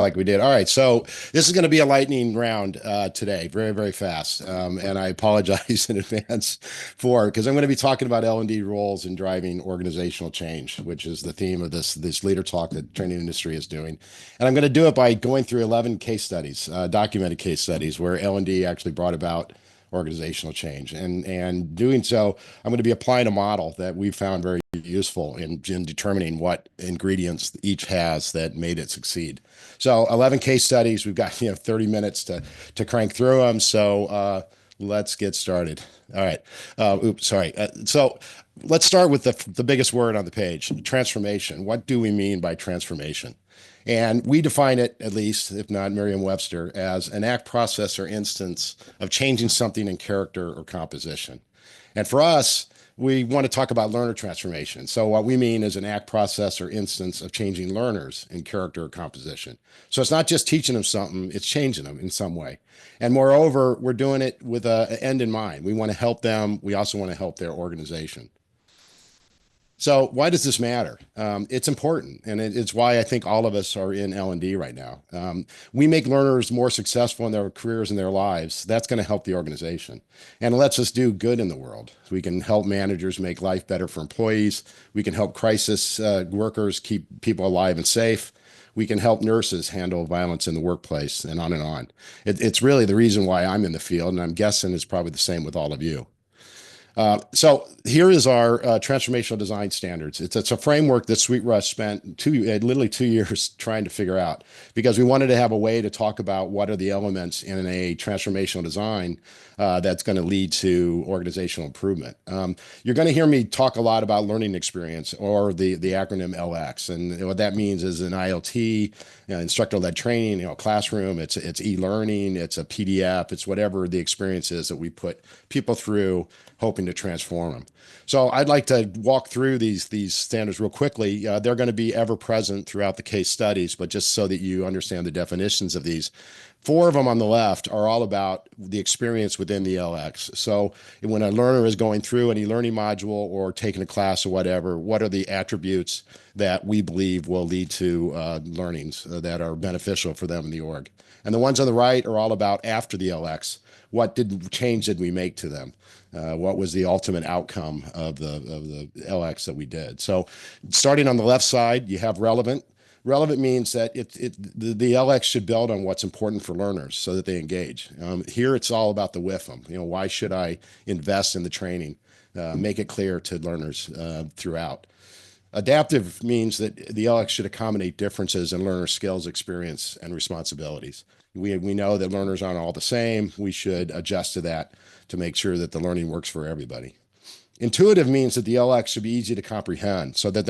like we did. All right, so this is going to be a lightning round today, very, very fast. And I apologize in advance for because I'm going to be talking about L&D roles in driving organizational change, which is the theme of this leader talk that the training industry is doing. And I'm going to do it by going through 11 case studies, documented case studies where L&D actually brought about organizational change. And doing so, I'm going to be applying a model that we found very useful in determining what ingredients each has that made it succeed. So 11 case studies. We've got 30 minutes to crank through them. So let's get started. All right. Oops, sorry. So let's start with the biggest word on the page: transformation. What do we mean by transformation? And we define it, at least, if not Merriam-Webster, as an act, process, or instance of changing something in character or composition. And for us, we want to talk about learner transformation. So what we mean is an act, process, or instance of changing learners in character or composition. So it's not just teaching them something, it's changing them in some way. And moreover, we're doing it with an end in mind. We want to help them. We also want to help their organization. So why does this matter? It's important, and it's why I think all of us are in L&D right now. We make learners more successful in their careers and their lives. That's going to help the organization, and it lets us do good in the world. We can help managers make life better for employees. We can help crisis workers keep people alive and safe. We can help nurses handle violence in the workplace, and on and on. It's really the reason why I'm in the field, and I'm guessing it's probably the same with all of you. So here is our transformational design standards. It's a framework that SweetRush spent literally 2 years trying to figure out, because we wanted to have a way to talk about what are the elements in a transformational design that's going to lead to organizational improvement. You're going to hear me talk a lot about learning experience, or the acronym LX. And what that means is an ILT, instructor-led training, classroom, it's e-learning, it's a PDF, it's whatever the experience is that we put people through, hoping to transform them. So I'd like to walk through these standards real quickly. They're going to be ever present throughout the case studies, but just so that you understand the definitions of these. 4 of them on the left are all about the experience within the LX. So when a learner is going through any learning module or taking a class or whatever, what are the attributes that we believe will lead to learnings that are beneficial for them in the org? And the ones on the right are all about after the LX. What change did we make to them? What was the ultimate outcome of the LX that we did? So starting on the left side, you have relevant. Relevant means that the LX should build on what's important for learners so that they engage. Here, it's all about the WIFM. Why should I invest in the training? Make it clear to learners throughout. Adaptive means that the LX should accommodate differences in learner skills, experience, and responsibilities. We know that learners aren't all the same. We should adjust to that to make sure that the learning works for everybody. Intuitive means that the LX should be easy to comprehend, so that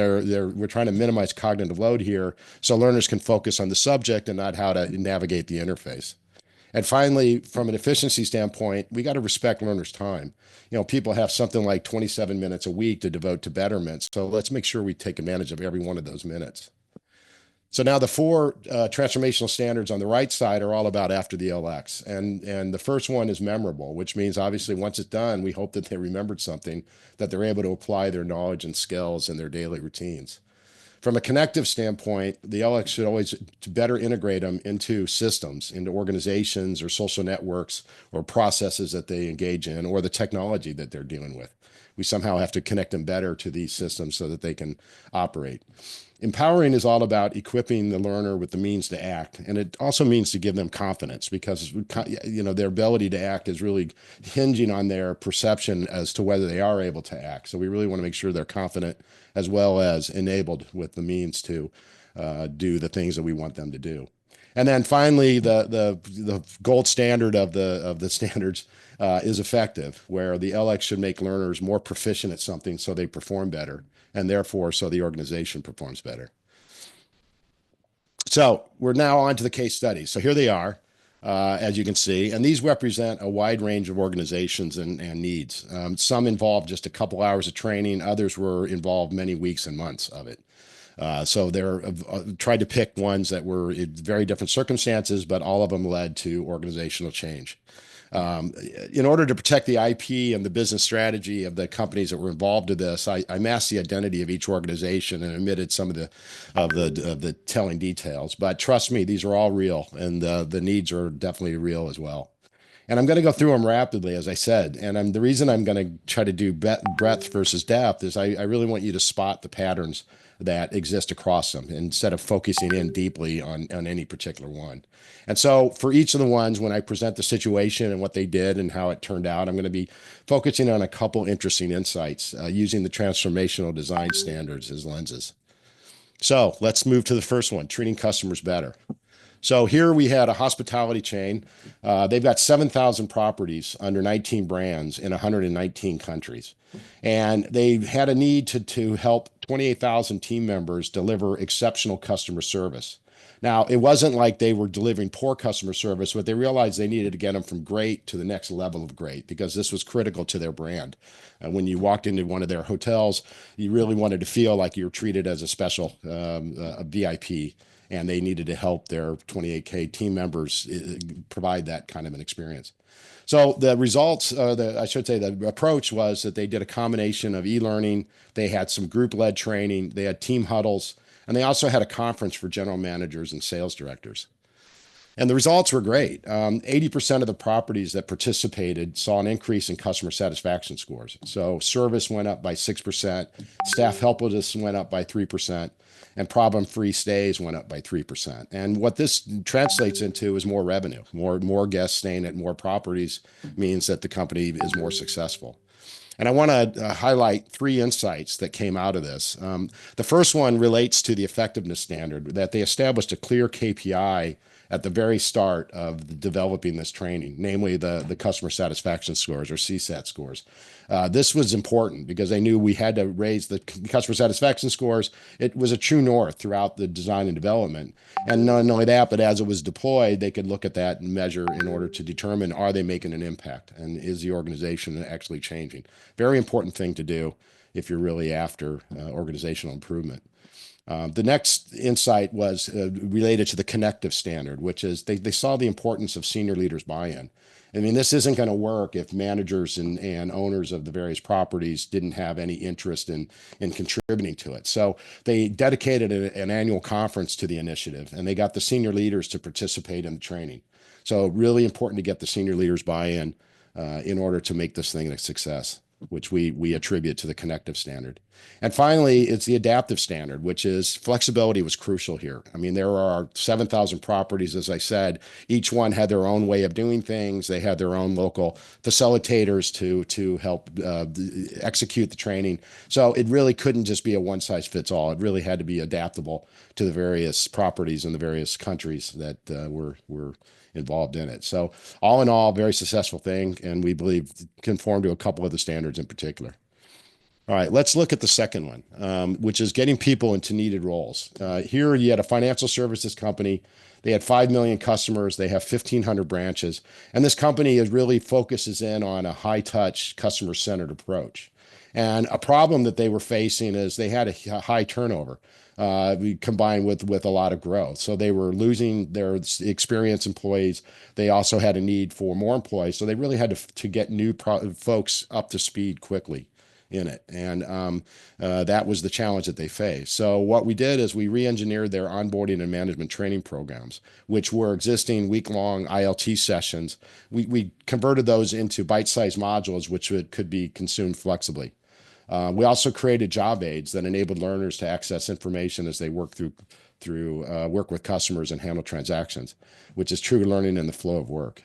we're trying to minimize cognitive load here, so learners can focus on the subject and not how to navigate the interface. And finally, from an efficiency standpoint, we got to respect learners' time. People have something like 27 minutes a week to devote to betterment, so let's make sure we take advantage of every one of those minutes. So now the 4 transformational standards on the right side are all about after the LX. And the first one is memorable, which means obviously once it's done, we hope that they remembered something, that they're able to apply their knowledge and skills in their daily routines. From a connective standpoint, the LX should always better integrate them into systems, into organizations or social networks or processes that they engage in, or the technology that they're dealing with. We somehow have to connect them better to these systems so that they can operate. Empowering is all about equipping the learner with the means to act. And it also means to give them confidence, because their ability to act is really hinging on their perception as to whether they are able to act. So we really want to make sure they're confident as well as enabled with the means to do the things that we want them to do. And then finally, the gold standard of the standards is effective, where the LX should make learners more proficient at something so they perform better, and therefore so the organization performs better. So we're now on to the case studies. So here they are, as you can see, and these represent a wide range of organizations and needs. Some involved just a couple hours of training, others were involved many weeks and months of it. So they're tried to pick ones that were in very different circumstances, but all of them led to organizational change. Um, in order to protect the IP and the business strategy of the companies that were involved in this, I masked the identity of each organization and omitted some of the telling details. But trust me, these are all real, and the needs are definitely real as well. And I'm going to go through them rapidly, as I said. And the reason I'm going to try to do breadth versus depth is I really want you to spot the patterns that exist across them instead of focusing in deeply on any particular one. And so for each of the ones, when I present the situation and what they did and how it turned out, I'm going to be focusing on a couple interesting insights using the transformational design standards as lenses. So let's move to the first one, treating customers better. So here we had a hospitality chain. They've got 7,000 properties under 19 brands in 119 countries. And they had a need to help 28,000 team members deliver exceptional customer service. Now, it wasn't like they were delivering poor customer service, but they realized they needed to get them from great to the next level of great because this was critical to their brand. When you walked into one of their hotels, you really wanted to feel like you were treated as a special a VIP, and they needed to help their 28K team members provide that kind of an experience. So the results, I should say the approach was that they did a combination of e-learning, they had some group-led training, they had team huddles, and they also had a conference for general managers and sales directors. And the results were great. 80% of the properties that participated saw an increase in customer satisfaction scores. So service went up by 6%, staff helpfulness went up by 3%, and problem-free stays went up by 3%. And what this translates into is more revenue. More guests staying at more properties means that the company is more successful. And I want to highlight three insights that came out of this. The first one relates to the effectiveness standard, that they established a clear KPI at the very start of developing this training, namely the customer satisfaction scores or CSAT scores. This was important because they knew we had to raise the customer satisfaction scores. It was a true north throughout the design and development. And not only that, but as it was deployed, they could look at that and measure in order to determine, are they making an impact? And is the organization actually changing? Very important thing to do if you're really after organizational improvement. The next insight was related to the connective standard, which is they saw the importance of senior leaders' buy-in. I mean, this isn't going to work if managers and owners of the various properties didn't have any interest in contributing to it. So they dedicated an annual conference to the initiative, and they got the senior leaders to participate in the training. So really important to get the senior leaders' buy-in in order to make this thing a success, which we attribute to the connective standard. And finally, it's the adaptive standard, which is flexibility was crucial here. I mean, there are 7,000 properties, as I said. Each one had their own way of doing things. They had their own local facilitators to help execute the training. So it really couldn't just be a one-size-fits-all. It really had to be adaptable to the various properties in the various countries that were involved in it. So all in all, very successful thing, and we believe conform to a couple of the standards in particular. All right, let's look at the second one, which is getting people into needed roles. Here you had a financial services company. They had 5 million customers. They have 1,500 branches. And this company is really focuses in on a high-touch, customer-centered approach. And a problem that they were facing is they had a high turnover. Combined with a lot of growth. So they were losing their experienced employees. They also had a need for more employees. So they really had to get new folks up to speed quickly in it. And that was the challenge that they faced. So what we did is we re-engineered their onboarding and management training programs, which were existing week-long ILT sessions. We converted those into bite-sized modules, which could be consumed flexibly. We also created job aids that enabled learners to access information as they work work with customers and handle transactions, which is true learning in the flow of work.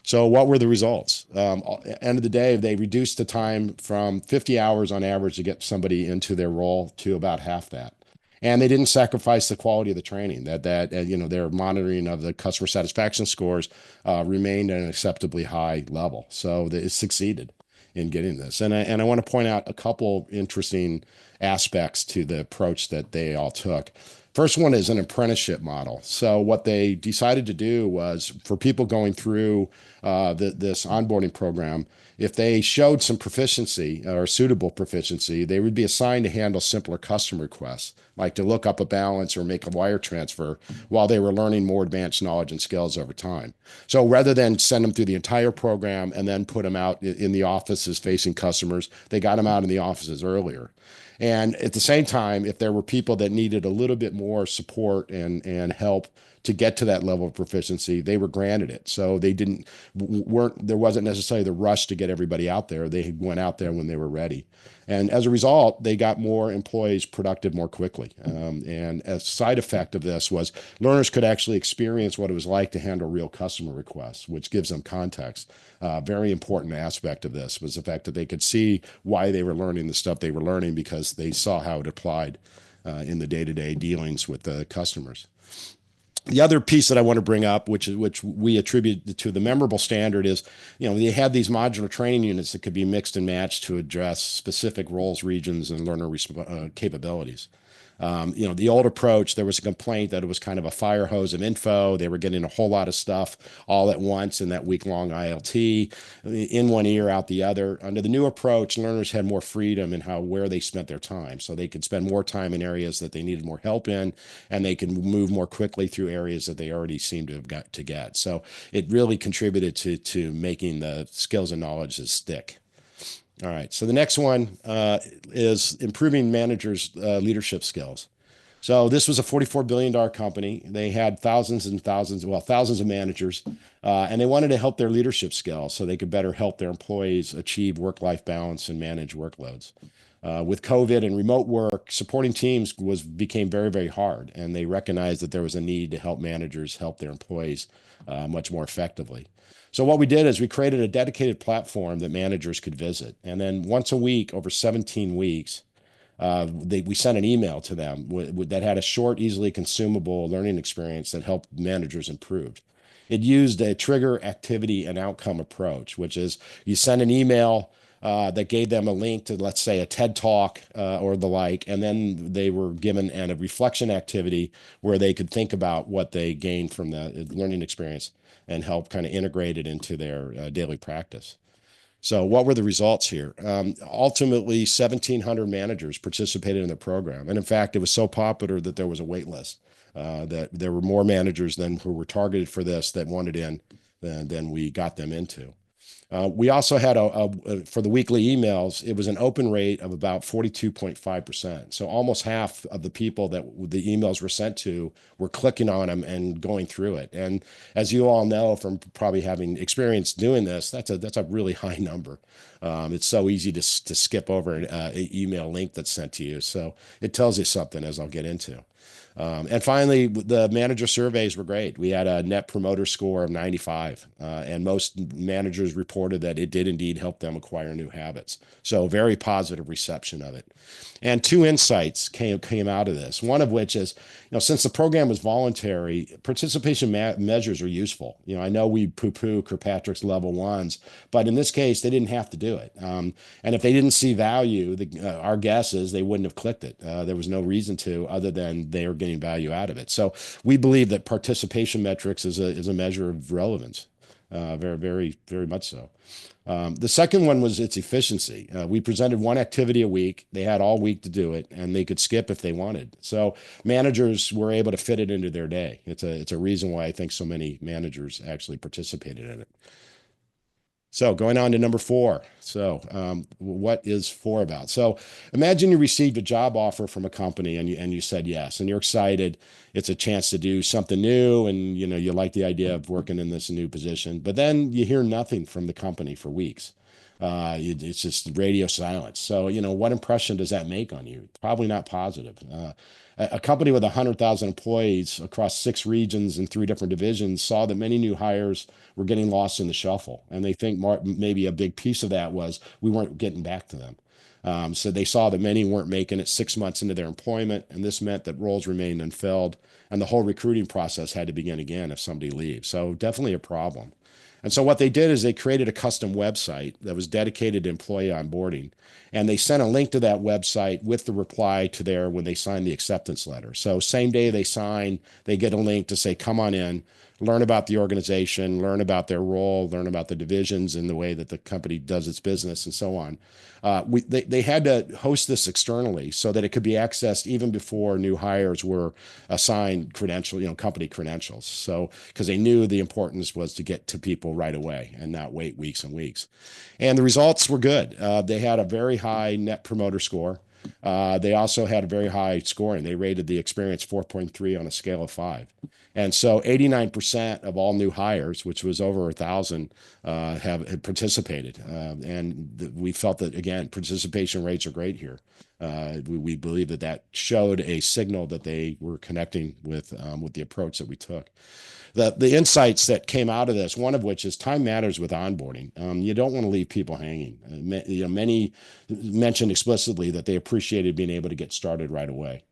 So what were the results? End of the day, they reduced the time from 50 hours on average to get somebody into their role to about half that. And they didn't sacrifice the quality of the training. Their monitoring of the customer satisfaction scores remained at an acceptably high level. So it succeeded in getting this. And I want to point out a couple interesting aspects to the approach that they all took. First one is an apprenticeship model. So what they decided to do was for people going through this onboarding program If they showed some proficiency or suitable proficiency, they would be assigned to handle simpler custom requests, like to look up a balance or make a wire transfer while they were learning more advanced knowledge and skills over time. So rather than send them through the entire program and then put them out in the offices facing customers, they got them out in the offices earlier. And at the same time, if there were people that needed a little bit more support and help to get to that level of proficiency, they were granted it. So they didn't weren't there wasn't necessarily the rush to get everybody out there. They went out there when they were ready. And as a result, they got more employees productive more quickly. And a side effect of this was learners could actually experience what it was like to handle real customer requests, which gives them context. Very important aspect of this was the fact that they could see why they were learning the stuff they were learning because they saw how it applied in the day-to-day dealings with the customers. The other piece that I want to bring up, which we attribute to the memorable standard, is they had these modular training units that could be mixed and matched to address specific roles, regions, and learner capabilities. The old approach, there was a complaint that it was kind of a fire hose of info. They were getting a whole lot of stuff all at once in that week-long ILT, in one ear, out the other. Under the new approach, learners had more freedom in where they spent their time. So they could spend more time in areas that they needed more help in, and they could move more quickly through areas that they already seemed to have got to get. So it really contributed to making the skills and knowledge stick. All right. So the next one is improving managers' leadership skills. So this was a $44 billion company. They had thousands and thousands, well, thousands of managers, and they wanted to help their leadership skills so they could better help their employees achieve work-life balance and manage workloads. With COVID and remote work, supporting teams became very, very hard, and they recognized that there was a need to help managers help their employees much more effectively. So what we did is we created a dedicated platform that managers could visit, and then once a week, over 17 weeks, we sent an email to them that had a short, easily consumable learning experience that helped managers improve. It used a trigger, activity, and outcome approach, which is you send an email that gave them a link to, let's say, a TED Talk or the like, and then they were given a reflection activity where they could think about what they gained from the learning experience and help kind of integrate it into their daily practice. So what were the results here? Ultimately, 1,700 managers participated in the program. And in fact, it was so popular that there was a wait list, that there were more managers than who were targeted for this that wanted in than we got them into. We also had for the weekly emails, it was an open rate of about 42.5%. So almost half of the people that the emails were sent to were clicking on them and going through it. And as you all know from probably having experience doing this, that's a really high number. It's so easy to skip over an email link that's sent to you. So it tells you something, as I'll get into. And finally, the manager surveys were great. We had a net promoter score of 95, and most managers reported that it did indeed help them acquire new habits. So very positive reception of it. And two insights came out of this. One of which is, since the program was voluntary, participation measures are useful. I know we poo-poo Kirkpatrick's level ones, but in this case, they didn't have to do it. And if they didn't see value, our guess is they wouldn't have clicked it. There was no reason to, other than they are getting value out of it. So we believe that participation metrics is a measure of relevance. Very, very, very much so. The second one was its efficiency. We presented one activity a week. They had all week to do it, and they could skip if they wanted. So managers were able to fit it into their day. It's a reason why I think so many managers actually participated in it. So going on to number 4. So what is 4 about? So imagine you received a job offer from a company and you said yes, and you're excited. It's a chance to do something new, and you like the idea of working in this new position. But then you hear nothing from the company for weeks. It's just radio silence. So what impression does that make on you? Probably not positive. A company with 100,000 employees across 6 regions and 3 different divisions saw that many new hires were getting lost in the shuffle. And they think maybe a big piece of that was we weren't getting back to them. So they saw that many weren't making it 6 months into their employment. And this meant that roles remained unfilled. And the whole recruiting process had to begin again if somebody leaves. So definitely a problem. And so what they did is they created a custom website that was dedicated to employee onboarding. And they sent a link to that website with the reply to when they signed the acceptance letter. So same day they sign, they get a link to say, come on in. learn about the organization, learn about their role, learn about the divisions and the way that the company does its business, and so on. They had to host this externally so that it could be accessed even before new hires were assigned company credentials. So, because they knew the importance was to get to people right away and not wait weeks and weeks. And the results were good. They had a very high net promoter score. They also had a very high scoring. They rated the experience 4.3 on a scale of 5. And so 89% of all new hires, which was over 1,000, have participated. We felt that, again, participation rates are great here. We believe that showed a signal that they were connecting with the approach that we took. The insights that came out of this, one of which is time matters with onboarding. You don't want to leave people hanging. Many mentioned explicitly that they appreciated being able to get started right away.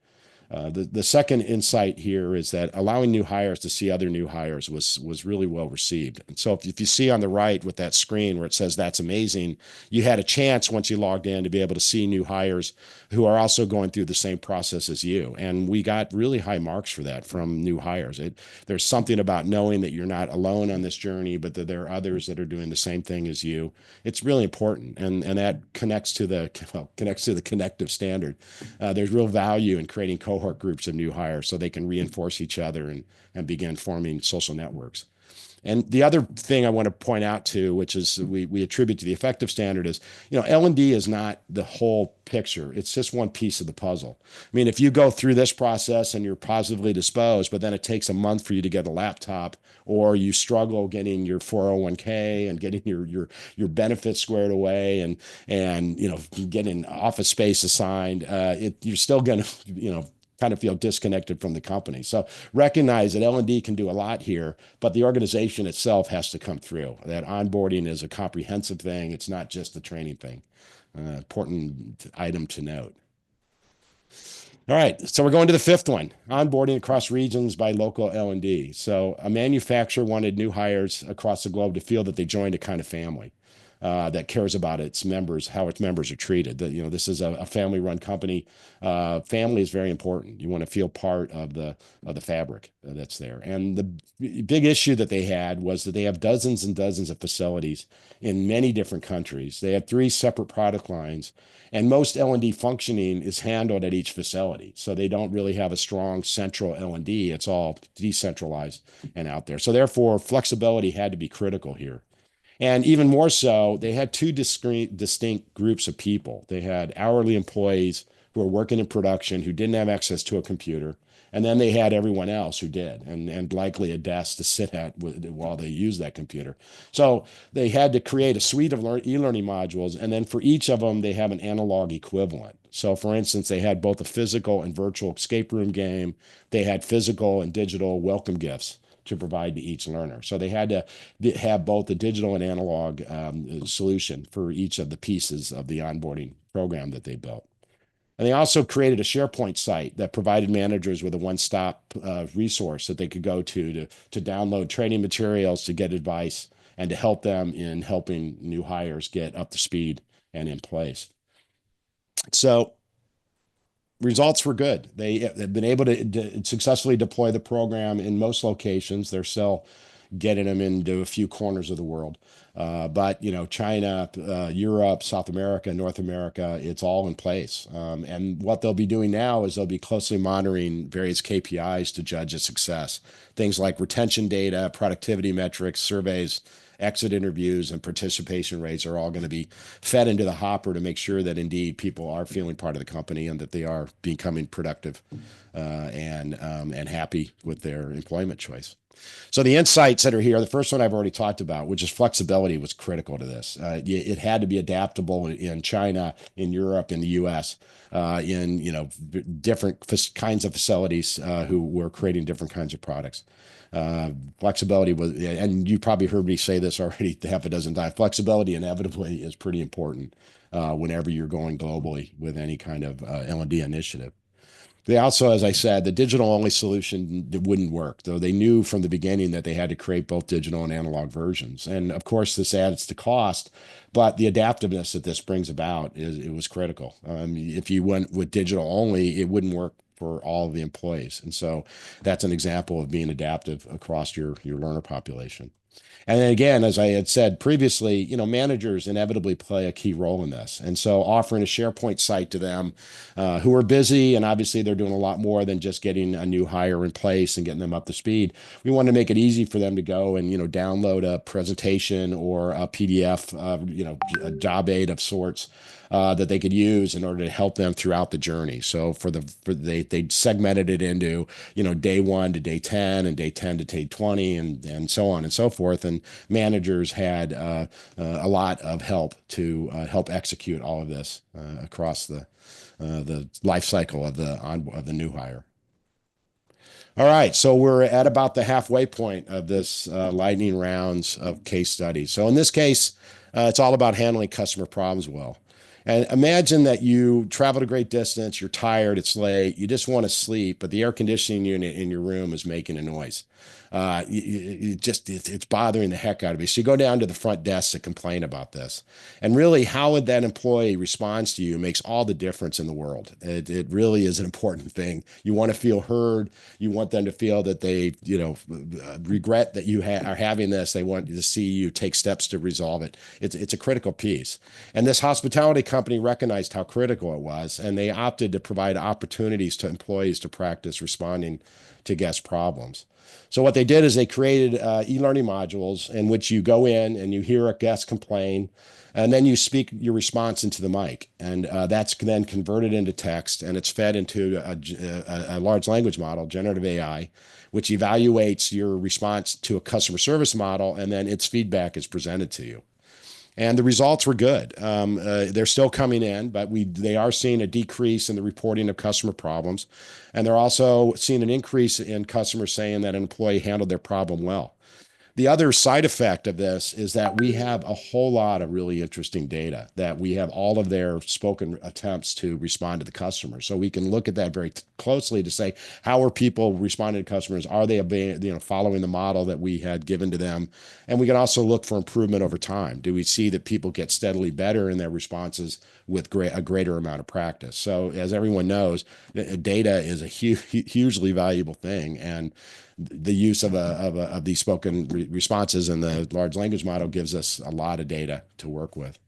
The second insight here is that allowing new hires to see other new hires was really well received. And so if you see on the right with that screen where it says that's amazing, you had a chance once you logged in to be able to see new hires who are also going through the same process as you. And we got really high marks for that from new hires. There's something about knowing that you're not alone on this journey, but that there are others that are doing the same thing as you. It's really important. And that connects to the connective standard. There's real value in creating cohort groups of new hires so they can reinforce each other and begin forming social networks. And the other thing I want to point out too, which is we attribute to the effective standard, is, L&D is not the whole picture. It's just one piece of the puzzle. I mean, if you go through this process and you're positively disposed, but then it takes a month for you to get a laptop, or you struggle getting your 401k and getting your benefits squared away and getting office space assigned, you're still going to kind of feel disconnected from the company. So recognize that L&D can do a lot here, but the organization itself has to come through. That onboarding is a comprehensive thing. It's not just the training thing. Important item to note. All right, so we're going to the fifth one, onboarding across regions by local L&D. So a manufacturer wanted new hires across the globe to feel that they joined a kind of family that cares about its members, how its members are treated. That, this is a family-run company. Family is very important. You want to feel part of the fabric that's there. And the big issue that they had was that they have dozens and dozens of facilities in many different countries. They have 3 separate product lines, and most L&D functioning is handled at each facility. So they don't really have a strong central L&D. It's all decentralized and out there. So therefore, flexibility had to be critical here. And even more so, they had 2 distinct groups of people. They had hourly employees who were working in production who didn't have access to a computer. And then they had everyone else who did, and likely a desk to sit at while they used that computer. So they had to create a suite of e-learning modules, and then for each of them, they have an analog equivalent. So for instance, they had both a physical and virtual escape room game. They had physical and digital welcome gifts to provide to each learner. So they had to have both a digital and analog solution for each of the pieces of the onboarding program that they built. And they also created a SharePoint site that provided managers with a one-stop resource that they could go to download training materials, to get advice, and to help them in helping new hires get up to speed and in place. So results were good. They have been able to successfully deploy the program in most locations. They're still getting them into a few corners of the world. But China, Europe, South America, North America, it's all in place. And what they'll be doing now is they'll be closely monitoring various KPIs to judge its success. Things like retention data, productivity metrics, surveys, exit interviews, and participation rates are all going to be fed into the hopper to make sure that indeed people are feeling part of the company and that they are becoming productive and happy with their employment choice. So the insights that are here, the first one I've already talked about, which is flexibility, was critical to this. It had to be adaptable in China, in Europe, in the US, in different kinds of facilities who were creating different kinds of products. Flexibility was, and you probably heard me say this already half a dozen times, flexibility inevitably is pretty important whenever you're going globally with any kind of L&D initiative. They also, as I said, the digital-only solution wouldn't work, though they knew from the beginning that they had to create both digital and analog versions. And of course, this adds to cost, but the adaptiveness that this brings about it was critical. If you went with digital only, it wouldn't work for all of the employees. And so that's an example of being adaptive across your learner population. And then again, as I had said previously, managers inevitably play a key role in this. And so offering a SharePoint site to them who are busy, and obviously they're doing a lot more than just getting a new hire in place and getting them up to speed. We want to make it easy for them to go and, download a presentation or a PDF, a job aid of sorts. That they could use in order to help them throughout the journey. So they segmented it into day 1 to day 10 and day 10 to day 20 and so on and so forth. And managers had a lot of help to help execute all of this across the life cycle of the new hire. All right, so we're at about the halfway point of this lightning rounds of case studies. So in this case, it's all about handling customer problems well. And imagine that you traveled a great distance, you're tired, it's late, you just want to sleep, but the air conditioning unit in your room is making a noise. It's bothering the heck out of you. So you go down to the front desk to complain about this. And really, how would that employee responds to you makes all the difference in the world. It really is an important thing. You want to feel heard. You want them to feel that they, regret that you are having this. They want to see you take steps to resolve it. It's a critical piece. And this hospitality company recognized how critical it was, and they opted to provide opportunities to employees to practice responding to guest problems. So what they did is they created e-learning modules in which you go in and you hear a guest complain, and then you speak your response into the mic. And that's then converted into text, and it's fed into a large language model, generative AI, which evaluates your response to a customer service model, and then its feedback is presented to you. And the results were good. They're still coming in, but they are seeing a decrease in the reporting of customer problems. And they're also seeing an increase in customers saying that an employee handled their problem well. The other side effect of this is that we have a whole lot of really interesting data, that we have all of their spoken attempts to respond to the customer. So we can look at that very closely to say, how are people responding to customers? Are they following the model that we had given to them? And we can also look for improvement over time. Do we see that people get steadily better in their responses with a greater amount of practice? So as everyone knows, data is a hugely valuable thing. And the use of these spoken responses in the large language model gives us a lot of data to work with.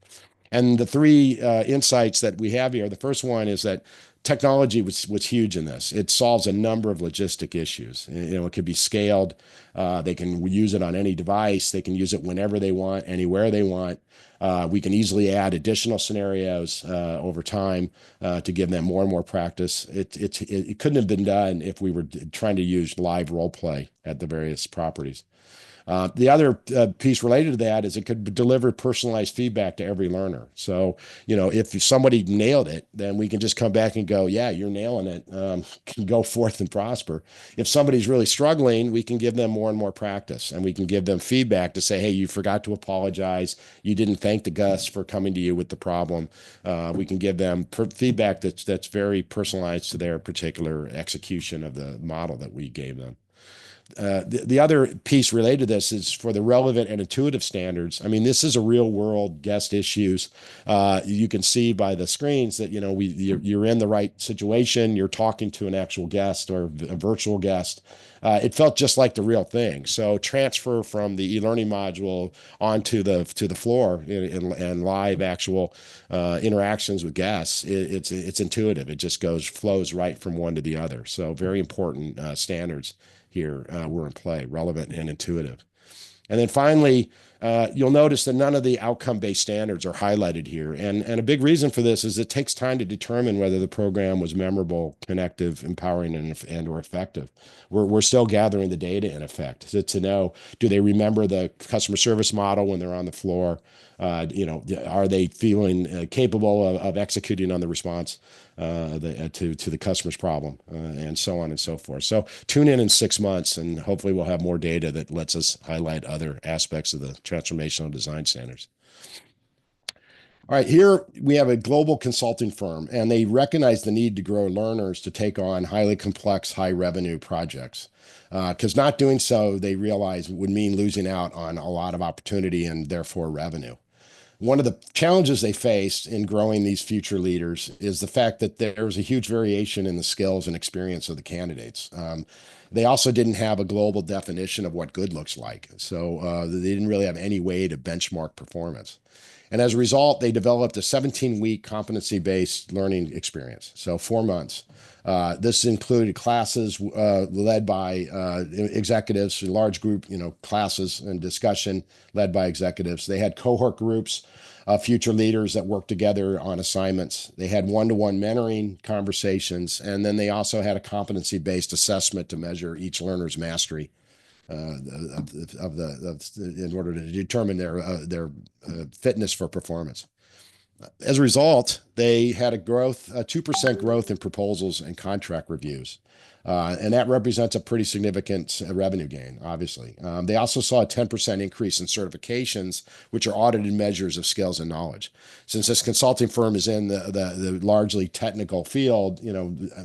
And the three insights that we have here, the first one is that technology was huge in this. It solves a number of logistic issues. It could be scaled. They can use it on any device. They can use it whenever they want, anywhere they want. We can easily add additional scenarios over time to give them more and more practice. It couldn't have been done if we were trying to use live role play at the various properties. The other piece related to that is it could deliver personalized feedback to every learner. So, if somebody nailed it, then we can just come back and go, yeah, you're nailing it. Can go forth and prosper. If somebody's really struggling, we can give them more and more practice, and we can give them feedback to say, hey, you forgot to apologize. You didn't thank the guest for coming to you with the problem. We can give them feedback that's very personalized to their particular execution of the model that we gave them. The other piece related to this is for the relevant and intuitive standards. I mean, this is a real world guest issues. You can see by the screens that, you're in the right situation. You're talking to an actual guest or a virtual guest. It felt just like the real thing. So transfer from the e-learning module onto the floor and live actual interactions with guests. It's intuitive. It just flows right from one to the other. So very important standards here were in play, relevant and intuitive. And then finally, you'll notice that none of the outcome-based standards are highlighted here. And a big reason for this is it takes time to determine whether the program was memorable, connective, empowering, and or effective. We're still gathering the data in effect to know, do they remember the customer service model when they're on the floor? Are they feeling capable of executing on the response to the customer's problem, and so on and so forth. So tune in 6 months, and hopefully we'll have more data that lets us highlight other aspects of the transformational design standards. All right, here we have a global consulting firm, and they recognize the need to grow learners to take on highly complex, high revenue projects. Because not doing so, they realize, would mean losing out on a lot of opportunity and therefore revenue. One of the challenges they faced in growing these future leaders is the fact that there was a huge variation in the skills and experience of the candidates. They also didn't have a global definition of what good looks like. So they didn't really have any way to benchmark performance. And as a result, they developed a 17-week competency-based learning experience. So 4 months. This included classes led by executives, large group, classes and discussion led by executives. They had cohort groups of future leaders that worked together on assignments. They had one-to-one mentoring conversations, and then they also had a competency-based assessment to measure each learner's mastery in order to determine their fitness for performance. As a result, they had a 2% growth in proposals and contract reviews. And that represents a pretty significant revenue gain, obviously. They also saw a 10% increase in certifications, which are audited measures of skills and knowledge. Since this consulting firm is in the largely technical field,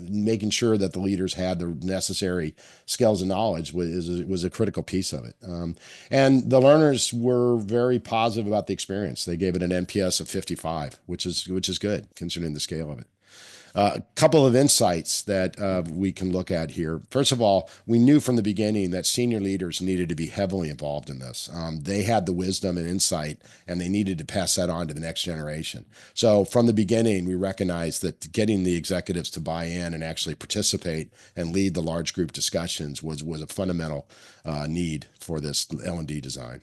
making sure that the leaders had the necessary skills and knowledge was a critical piece of it. And the learners were very positive about the experience. They gave it an NPS of 55, which is good considering the scale of it. A couple of insights that we can look at here. First of all, we knew from the beginning that senior leaders needed to be heavily involved in this. They had the wisdom and insight, and they needed to pass that on to the next generation. So from the beginning, we recognized that getting the executives to buy in and actually participate and lead the large group discussions was a fundamental need for this L&D design.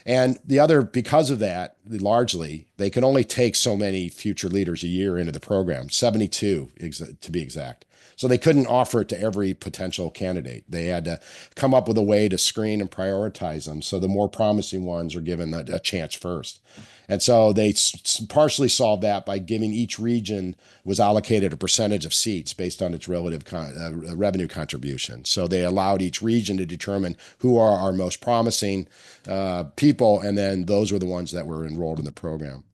And the other, because of that, largely, they could only take so many future leaders a year into the program, 72 to be exact. So they couldn't offer it to every potential candidate. They had to come up with a way to screen and prioritize them. So the more promising ones are given a chance first. And so they partially solved that by giving each region was allocated a percentage of seats based on its relative revenue contribution. So they allowed each region to determine who are our most promising people, and then those were the ones that were enrolled in the program.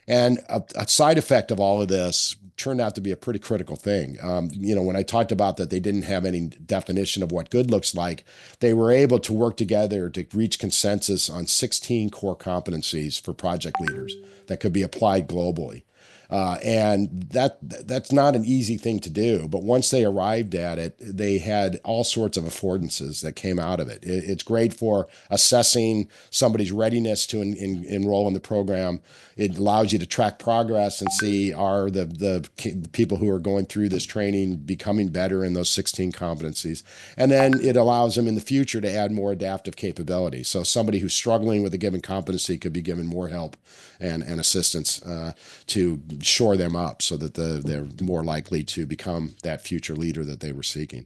And a side effect of all of this turned out to be a pretty critical thing. When I talked about that they didn't have any definition of what good looks like, they were able to work together to reach consensus on 16 core competencies for project leaders that could be applied globally. And that's not an easy thing to do. But once they arrived at it, they had all sorts of affordances that came out of it. It's great for assessing somebody's readiness to enroll in the program. It allows you to track progress and see are the people who are going through this training becoming better in those 16 competencies. And then it allows them in the future to add more adaptive capability. So somebody who's struggling with a given competency could be given more help and assistance to shore them up so that they're more likely to become that future leader that they were seeking.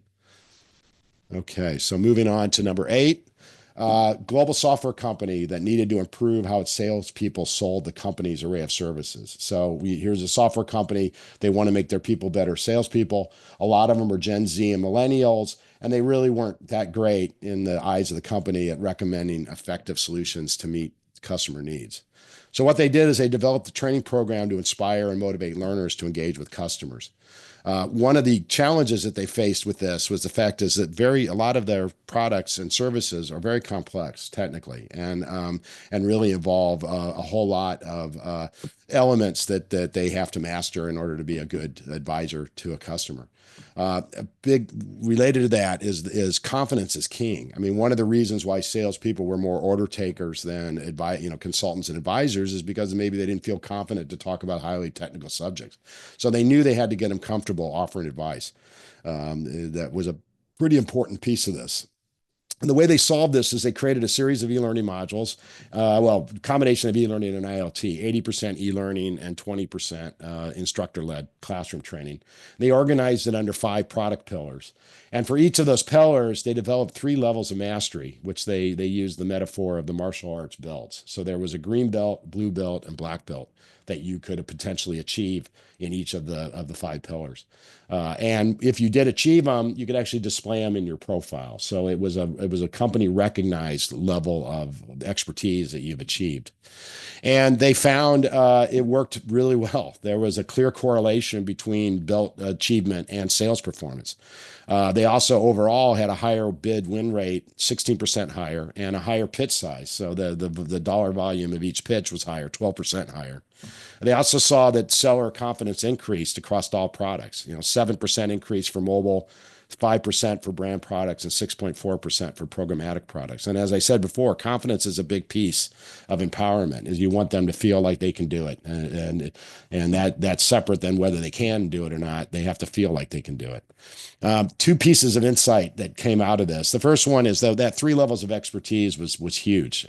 Okay, so moving on to number 8. Global software company that needed to improve how its salespeople sold the company's array of services. So here's a software company. They want to make their people better salespeople. A lot of them are Gen Z and millennials, and they really weren't that great in the eyes of the company at recommending effective solutions to meet customer needs. So what they did is they developed a training program to inspire and motivate learners to engage with customers. One of the challenges that they faced with this was the fact is that a lot of their products and services are very complex technically and really involve a whole lot of elements that they have to master in order to be a good advisor to a customer. A big related to that is confidence is king. I mean, one of the reasons why salespeople were more order takers than consultants and advisors is because maybe they didn't feel confident to talk about highly technical subjects. So they knew they had to get them comfortable offering advice. That was a pretty important piece of this. And the way they solved this is they created a series of e-learning modules, combination of e-learning and ILT, 80% e-learning and 20% instructor-led classroom training. They organized it under 5 product pillars. And for each of those pillars, they developed 3 levels of mastery, which they used the metaphor of the martial arts belts. So there was a green belt, blue belt, and black belt that you could potentially achieve in each of the five pillars. And if you did achieve them, you could actually display them in your profile. So it was a company recognized level of expertise that you've achieved. And they found it worked really well. There was a clear correlation between belt achievement and sales performance. They also overall had a higher bid win rate, 16% higher, and a higher pitch size. So the dollar volume of each pitch was higher, 12% higher. They also saw that seller confidence increased across all products. 7% increase for mobile, 5% for brand products, and 6.4% for programmatic products. And as I said before, confidence is a big piece of empowerment. Is you want them to feel like they can do it, and that's separate than whether they can do it or not. They have to feel like they can do it. Two pieces of insight that came out of this. The first one is though that 3 levels of expertise was huge.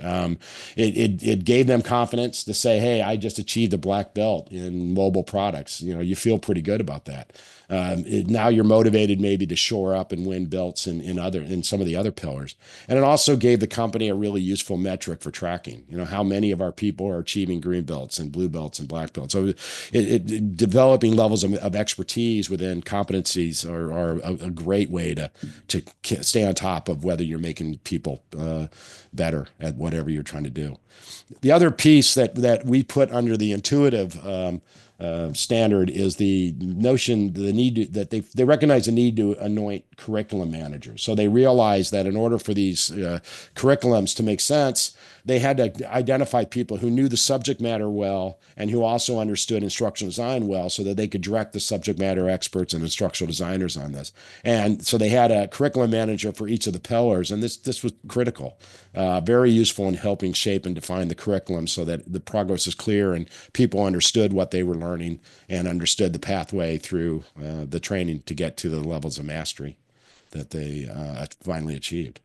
It gave them confidence to say, "Hey, I just achieved a black belt in mobile products." You feel pretty good about that. Now you're motivated maybe to shore up and win belts in some of the other pillars. And it also gave the company a really useful metric for tracking. How many of our people are achieving green belts and blue belts and black belts. So developing levels of expertise within competencies are a great way to stay on top of whether you're making people better at whatever you're trying to do. The other piece that we put under the intuitive standard is the notion, the need that they recognize the need to anoint curriculum managers. So they realize that in order for these curriculums to make sense, they had to identify people who knew the subject matter well and who also understood instructional design well so that they could direct the subject matter experts and instructional designers on this. And so they had a curriculum manager for each of the pillars, and this was critical, very useful in helping shape and define the curriculum so that the progress is clear and people understood what they were learning and understood the pathway through the training to get to the levels of mastery that they finally achieved.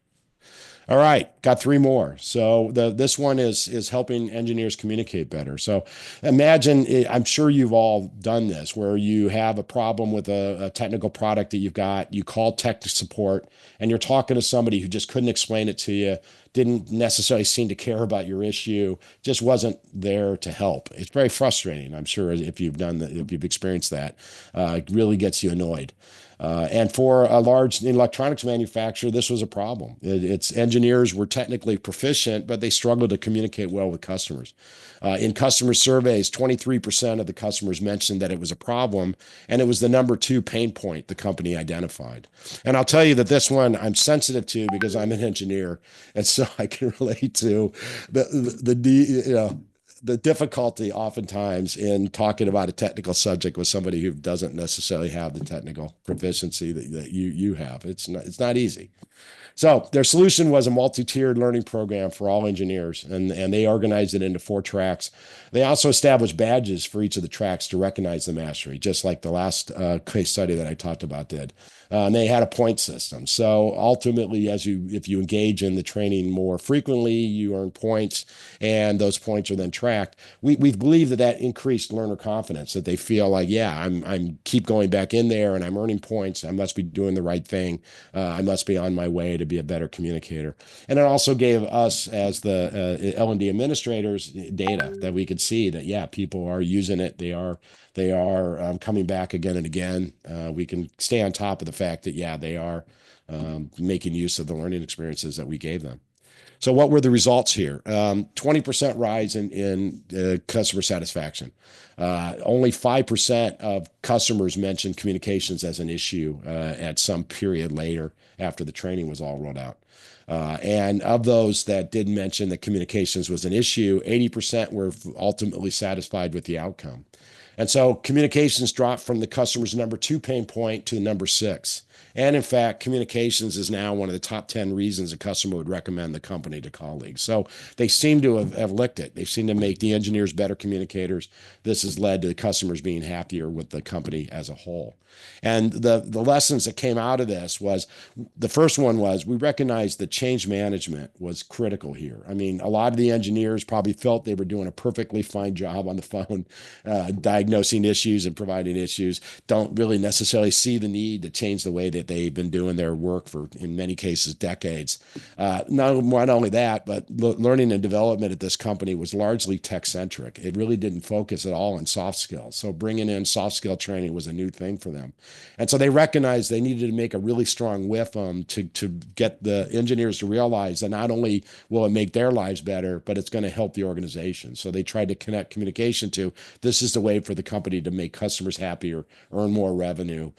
All right, got 3 more. So this one is helping engineers communicate better. So imagine, I'm sure you've all done this, where you have a problem with a technical product that you've got, you call tech support, and you're talking to somebody who just couldn't explain it to you, didn't necessarily seem to care about your issue, just wasn't there to help. It's very frustrating, I'm sure, if you've experienced that. It really gets you annoyed. And for a large electronics manufacturer, this was a problem. Its engineers were technically proficient, but they struggled to communicate well with customers. In customer surveys, 23% of the customers mentioned that it was a problem, and it was the number 2 pain point the company identified. And I'll tell you that this one I'm sensitive to because I'm an engineer, and so I can relate to the difficulty oftentimes in talking about a technical subject with somebody who doesn't necessarily have the technical proficiency that you have. It's not easy. So their solution was a multi-tiered learning program for all engineers, and they organized it into 4 tracks. They also established badges for each of the tracks to recognize the mastery, just like the last case study that I talked about did. And they had a point system. So ultimately, if you engage in the training more frequently, you earn points, and those points are then tracked. We believe that increased learner confidence, that they feel like, yeah, I'm keep going back in there, and I'm earning points. I must be doing the right thing. I must be on my way to be a better communicator. And it also gave us, as the L&D administrators, data that we could see that, yeah, people are using it. They are coming back again and again. We can stay on top of the fact that, yeah, they are making use of the learning experiences that we gave them. So what were the results here? 20% rise in customer satisfaction. Only 5% of customers mentioned communications as an issue at some period later after the training was all rolled out. And of those that did mention that communications was an issue, 80% were ultimately satisfied with the outcome. And so communications dropped from the customer's number 2 pain point to number 6. And in fact, communications is now one of the top 10 reasons a customer would recommend the company to colleagues. So they seem to have licked it. They seem to make the engineers better communicators. This has led to the customers being happier with the company as a whole. And the lessons that came out of this was, the first one was, we recognized that change management was critical here. I mean, a lot of the engineers probably felt they were doing a perfectly fine job on the phone, diagnosing issues and providing issues, don't really necessarily see the need to change the way way that they've been doing their work for, in many cases, decades. Not only that, but learning and development at this company was largely tech centric. It really didn't focus at all on soft skills. So bringing in soft skill training was a new thing for them. And so they recognized they needed to make a really strong whiff to get the engineers to realize that not only will it make their lives better, but it's going to help the organization. So they tried to connect communication to this is the way for the company to make customers happier, earn more revenue,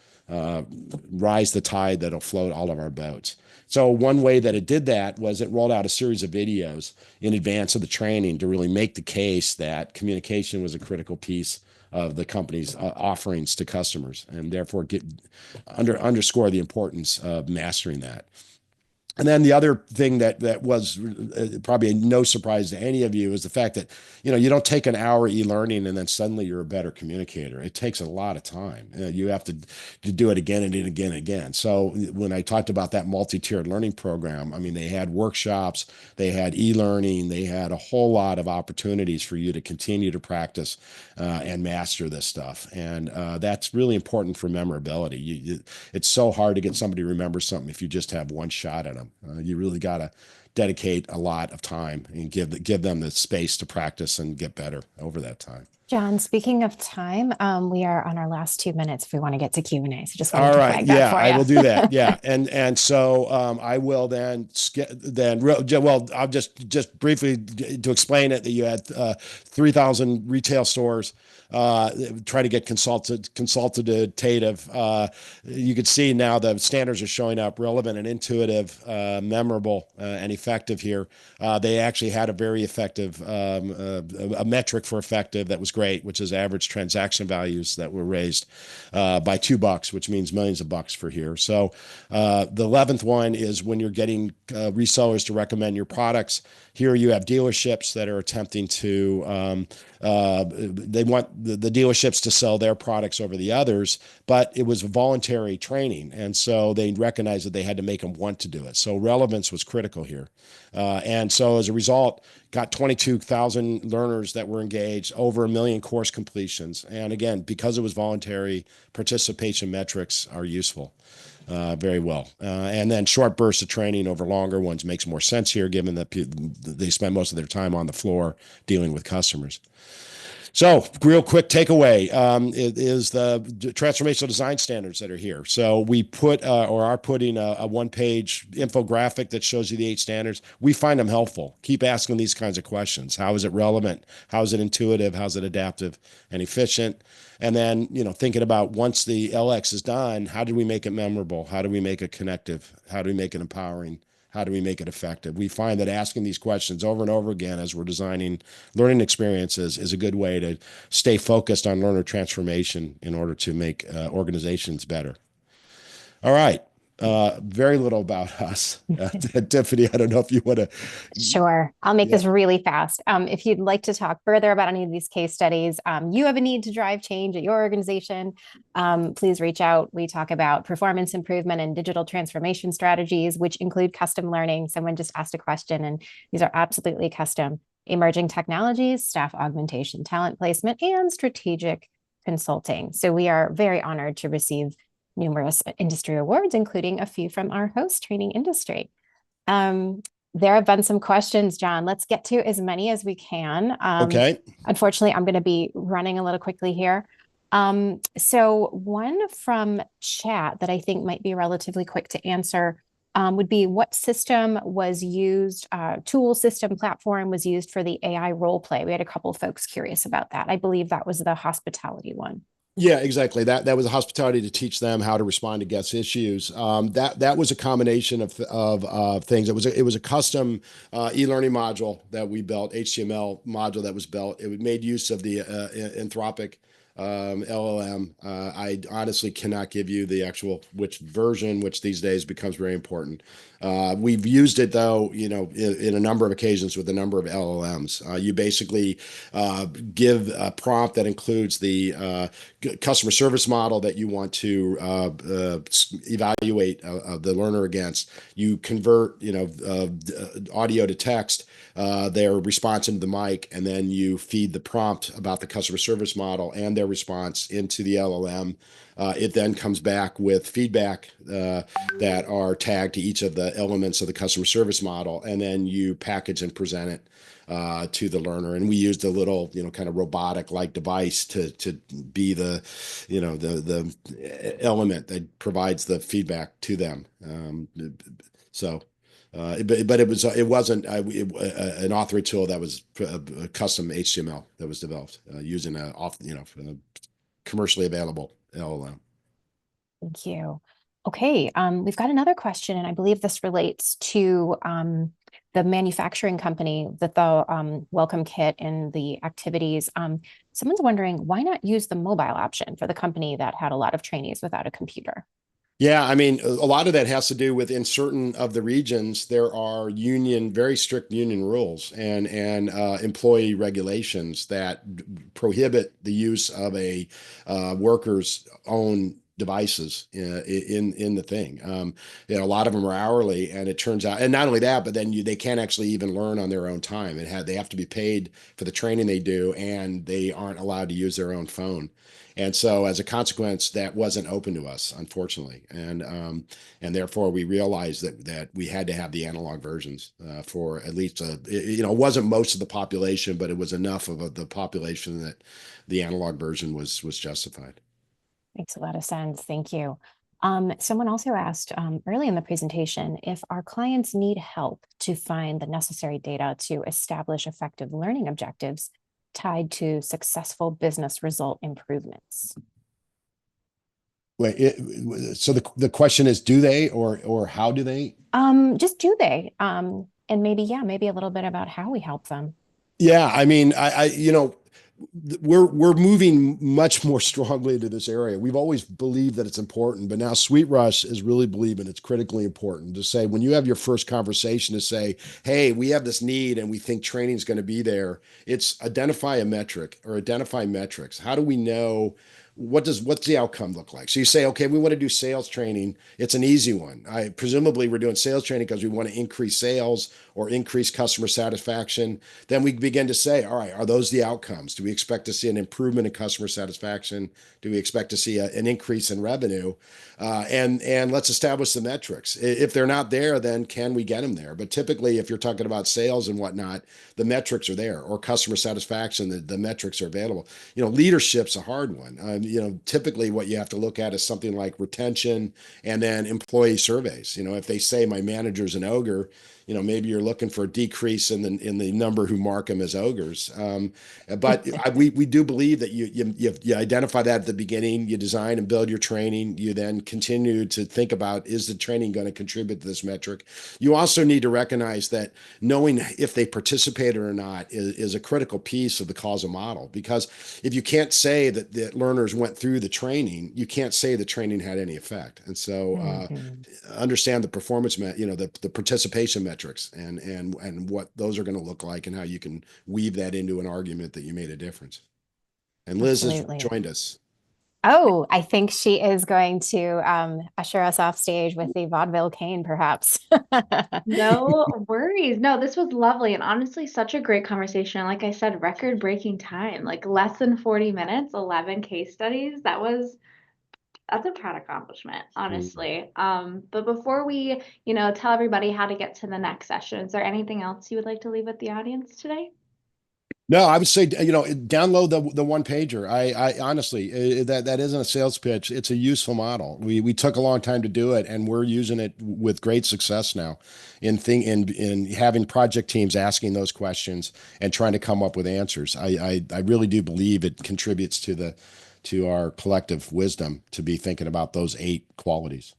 rise the tide that'll float all of our boats. So one way that it did that was it rolled out a series of videos in advance of the training to really make the case that communication was a critical piece of the company's offerings to customers, and therefore underscore the importance of mastering that. And then the other thing that was probably no surprise to any of you is the fact that, you don't take an hour e-learning and then suddenly you're a better communicator. It takes a lot of time. You have to do it again and again and again. So when I talked about that multi-tiered learning program, I mean, they had workshops, they had e-learning, they had a whole lot of opportunities for you to continue to practice and master this stuff. And that's really important for memorability. It's so hard to get somebody to remember something if you just have one shot at them. You really got to dedicate a lot of time and give them the space to practice and get better over that time. John, speaking of time, we are on our last 2 minutes if we want to get to Q&A. So just wanted All to right, flag that yeah, for I you. will do that. Yeah, and so I will I'll just briefly to explain it that you had 3,000 retail stores. Try to get consultative. You can see now the standards are showing up relevant and intuitive, memorable, and effective here. They actually had a very effective, a metric for effective that was great, which is average transaction values that were raised by $2, which means millions of bucks for here. So the 11th one is when you're getting resellers to recommend your products. Here you have dealerships that are attempting to, they want the dealerships to sell their products over the others, but it was voluntary training. And so they recognized that they had to make them want to do it. So relevance was critical here. And so as a result, got 22,000 learners that were engaged, over 1 million course completions. And again, because it was voluntary, participation metrics are useful. Very well. And then short bursts of training over longer ones makes more sense here, given that they spend most of their time on the floor dealing with customers. So real quick takeaway is the transformational design standards that are here. So we put or are putting a one-page infographic that shows you the 8 standards. We find them helpful. Keep asking these kinds of questions. How is it relevant? How is it intuitive? How is it adaptive and efficient? And then, thinking about once the LX is done, how do we make it memorable? How do we make it connective? How do we make it empowering? How do we make it effective? We find that asking these questions over and over again as we're designing learning experiences is a good way to stay focused on learner transformation in order to make organizations better. All right. Very little about us. Tiffany, I don't know if you want to. Sure. I'll make this really fast. If you'd like to talk further about any of these case studies, you have a need to drive change at your organization, please reach out. We talk about performance improvement and digital transformation strategies, which include custom learning. Someone just asked a question, and these are absolutely custom. Emerging technologies, staff augmentation, talent placement, and strategic consulting. So we are very honored to receive numerous industry awards, including a few from our host training industry. There have been some questions, John. Let's get to as many as we can. Okay. Unfortunately, I'm going to be running a little quickly here. So one from chat that I think might be relatively quick to answer would be, what system was used, tool system platform was used for the AI role play? We had a couple of folks curious about that. I believe that was the hospitality one. Yeah, exactly. That was a hospitality to teach them how to respond to guest issues. That was a combination of things. It was a custom e-learning module that we built, HTML module that was built. It made use of the Anthropic LLM. I honestly cannot give you the actual which version, which these days becomes very important. We've used it though, in a number of occasions with a number of LLMs. You basically give a prompt that includes the customer service model that you want to evaluate the learner against. You convert, audio to text, their response into the mic, and then you feed the prompt about the customer service model and their response into the LLM. It then comes back with feedback that are tagged to each of the elements of the customer service model, and then you package and present it to the learner. And we used a little, kind of robotic like device to be the, the element that provides the feedback to them. So. It wasn't an authoring tool that was a custom HTML that was developed using a commercially available LLM. Thank you. Okay, we've got another question, and I believe this relates to the manufacturing company that the welcome kit and the activities. Someone's wondering, why not use the mobile option for the company that had a lot of trainees without a computer? Yeah, I mean, a lot of that has to do with in certain of the regions, there are very strict union rules and employee regulations that prohibit the use of a worker's own devices in the thing. A lot of them are hourly, and it turns out, and not only that, but then they can't actually even learn on their own time. They have to be paid for the training they do, and they aren't allowed to use their own phone. And so, as a consequence, that wasn't open to us, unfortunately, and therefore we realized that we had to have the analog versions for at least it wasn't most of the population, but it was enough of the population that the analog version was justified. Makes a lot of sense. Thank you. Someone also asked early in the presentation if our clients need help to find the necessary data to establish effective learning objectives tied to successful business result improvements. Wait, so the question is, do they or how do they? Just do they? And maybe a little bit about how we help them. Yeah, I mean, we're moving much more strongly into this area. We've always believed that it's important, but now SweetRush is really believing it's critically important to say when you have your first conversation to say, hey, we have this need and we think training is going to be there. It's identify a metric or identify metrics. How do we know what's the outcome look like? So you say, okay, we want to do sales training. It's an easy one. Presumably we're doing sales training because we want to increase sales or increase customer satisfaction. Then we begin to say, all right, are those the outcomes? Do we expect to see an improvement in customer satisfaction? Do we expect to see an increase in revenue? And let's establish the metrics. If they're not there, then can we get them there? But typically, if you're talking about sales and whatnot, the metrics are there, or customer satisfaction, the metrics are available. Leadership's a hard one. Typically what you have to look at is something like retention and then employee surveys. If they say my manager's an ogre, maybe you're looking for a decrease in the number who mark them as ogres. But we do believe that you identify that at the beginning, you design and build your training, you then continue to think about, is the training going to contribute to this metric? You also need to recognize that knowing if they participated or not is a critical piece of the causal model, because if you can't say that the learners went through the training, you can't say the training had any effect. And so understand the performance, the participation metrics and what those are going to look like and how you can weave that into an argument that you made a difference. And Liz Absolutely. has joined us. Oh, I think she is going to usher us off stage with the vaudeville cane, perhaps. No worries. No, this was lovely and honestly such a great conversation. Like I said, record-breaking time, like less than 40 minutes, 11 case studies. That's a proud accomplishment, honestly. But before we, tell everybody how to get to the next session, is there anything else you would like to leave with the audience today? No, I would say, download the one pager. I honestly, that isn't a sales pitch. It's a useful model. We took a long time to do it, and we're using it with great success now in having project teams asking those questions and trying to come up with answers. I really do believe it contributes to our collective wisdom to be thinking about those 8 qualities.